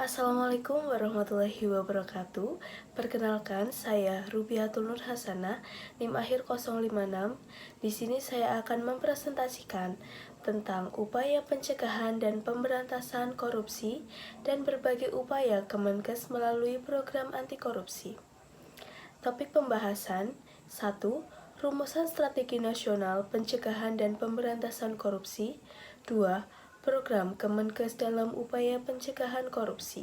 Assalamualaikum warahmatullahi wabarakatuh. Perkenalkan, saya Rubiatul Nur Hasanah, NIM akhir 056. Di sini saya akan mempresentasikan tentang upaya pencegahan dan pemberantasan korupsi dan berbagai upaya Kemenkes melalui program anti korupsi. Topik pembahasan 1. Rumusan Strategi Nasional Pencegahan dan Pemberantasan Korupsi. 2. Program Kemenkes dalam upaya pencegahan korupsi.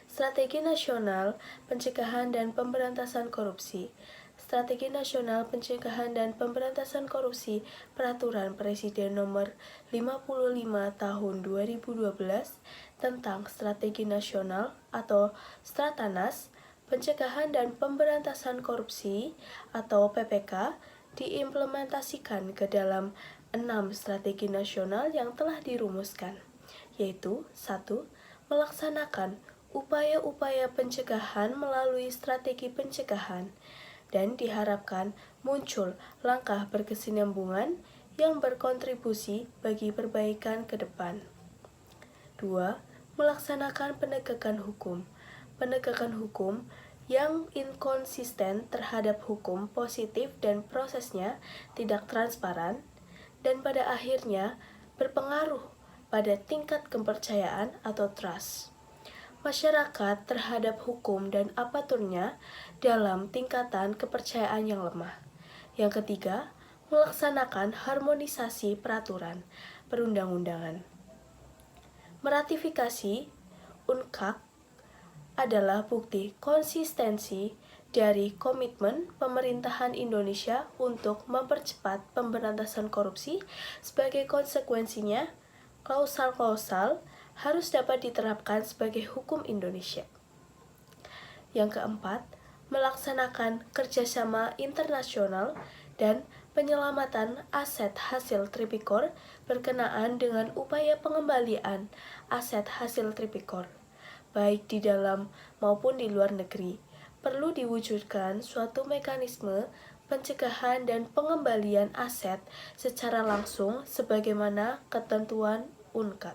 Strategi Nasional Pencegahan dan Pemberantasan Korupsi. Strategi Nasional Pencegahan dan Pemberantasan Korupsi Peraturan Presiden Nomor 55 Tahun 2012 tentang Strategi Nasional atau Stratanas Pencegahan dan Pemberantasan Korupsi atau PPK diimplementasikan ke dalam 6 strategi nasional yang telah dirumuskan, yaitu 1. Melaksanakan upaya-upaya pencegahan melalui strategi pencegahan, dan diharapkan muncul langkah berkesinambungan yang berkontribusi bagi perbaikan ke depan. 2. Melaksanakan penegakan hukum. Penegakan hukum yang inkonsisten terhadap hukum positif dan prosesnya tidak transparan, dan pada akhirnya berpengaruh pada tingkat kepercayaan atau trust masyarakat terhadap hukum dan apaturnya dalam tingkatan kepercayaan yang lemah. Yang ketiga, melaksanakan harmonisasi peraturan perundang-undangan. Meratifikasi UNCAC adalah bukti konsistensi dari komitmen pemerintahan Indonesia untuk mempercepat pemberantasan korupsi. Sebagai konsekuensinya, klausal-klausal harus dapat diterapkan sebagai hukum Indonesia. Yang keempat, melaksanakan kerjasama internasional dan penyelamatan aset hasil Tripikor berkenaan dengan upaya pengembalian aset hasil Tripikor, baik di dalam maupun di luar negeri. Perlu diwujudkan suatu mekanisme pencegahan dan pengembalian aset secara langsung sebagaimana ketentuan UNCAC.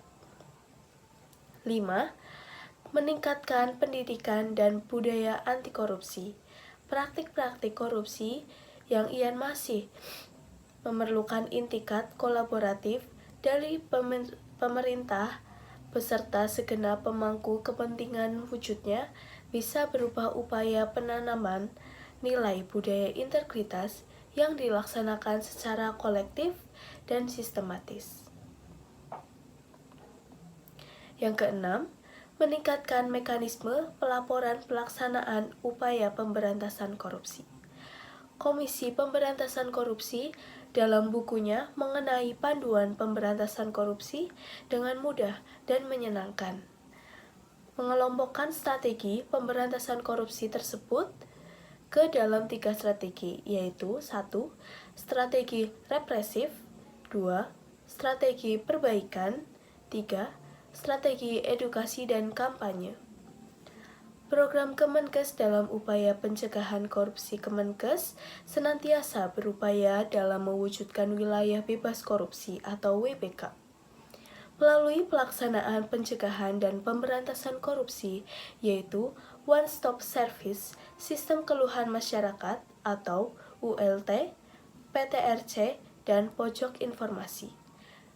5. Meningkatkan pendidikan dan budaya anti korupsi. Praktik-praktik korupsi yang ian masih memerlukan intikat kolaboratif dari pemerintah beserta segenap pemangku kepentingan wujudnya bisa berupa upaya penanaman nilai budaya integritas yang dilaksanakan secara kolektif dan sistematis. Yang keenam, meningkatkan mekanisme pelaporan pelaksanaan upaya pemberantasan korupsi. Komisi Pemberantasan Korupsi dalam bukunya mengenai panduan pemberantasan korupsi dengan mudah dan menyenangkan mengelompokkan strategi pemberantasan korupsi tersebut ke dalam 3 strategi, yaitu 1. Strategi represif, 2. Strategi perbaikan, 3. Strategi edukasi dan kampanye. Program Kemenkes dalam upaya pencegahan korupsi Kemenkes senantiasa berupaya dalam mewujudkan wilayah bebas korupsi atau WBK. Melalui pelaksanaan pencegahan dan pemberantasan korupsi, yaitu One Stop Service, Sistem Keluhan Masyarakat atau ULT, PTRC, dan Pojok Informasi.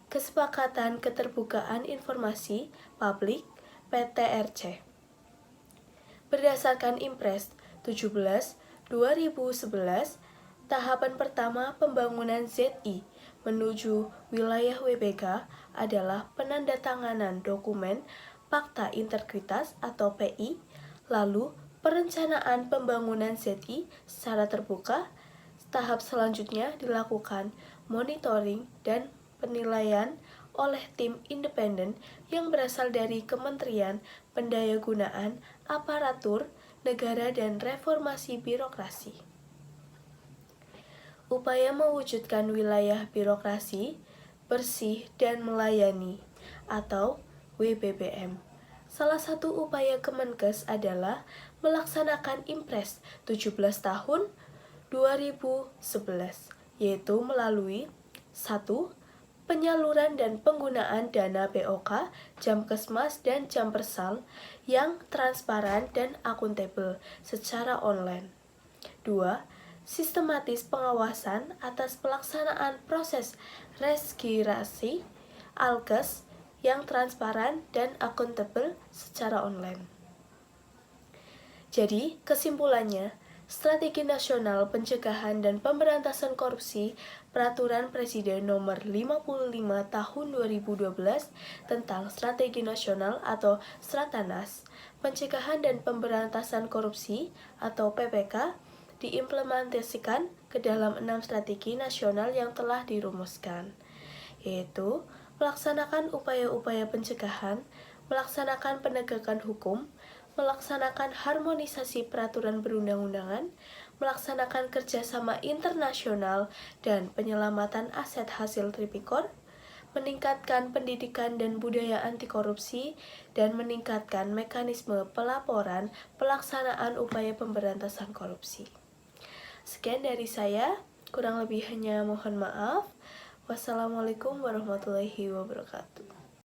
Kesepakatan Keterbukaan Informasi Publik PTRC. Berdasarkan Impres 17/2011, tahapan pertama pembangunan ZI menuju wilayah WBK adalah penandatanganan dokumen Fakta Integritas atau PI, lalu perencanaan pembangunan ZI secara terbuka. Tahap selanjutnya dilakukan monitoring dan penilaian oleh tim independen yang berasal dari Kementerian Pendayagunaan Aparatur Negara dan Reformasi Birokrasi. Upaya mewujudkan wilayah birokrasi bersih dan melayani atau WBBM. Salah satu upaya Kemenkes adalah melaksanakan Impres 17 tahun 2011, yaitu melalui 1. penyaluran dan penggunaan dana BOK, Jamkesmas, dan Jampersal yang transparan dan akuntabel secara online. 2. Sistematis pengawasan atas pelaksanaan proses registrasi alkes yang transparan dan akuntabel secara online. Jadi, kesimpulannya, Strategi Nasional Pencegahan dan Pemberantasan Korupsi Peraturan Presiden Nomor 55 Tahun 2012 tentang Strategi Nasional atau Stratanas Pencegahan dan Pemberantasan Korupsi atau PPK diimplementasikan ke dalam 6 strategi nasional yang telah dirumuskan, yaitu melaksanakan upaya-upaya pencegahan, melaksanakan penegakan hukum, melaksanakan harmonisasi peraturan perundang-undangan, melaksanakan kerjasama internasional dan penyelamatan aset hasil Tripikor, meningkatkan pendidikan dan budaya anti korupsi, dan meningkatkan mekanisme pelaporan pelaksanaan upaya pemberantasan korupsi. Sekian dari saya, kurang lebihnya mohon maaf. Wassalamualaikum warahmatullahi wabarakatuh.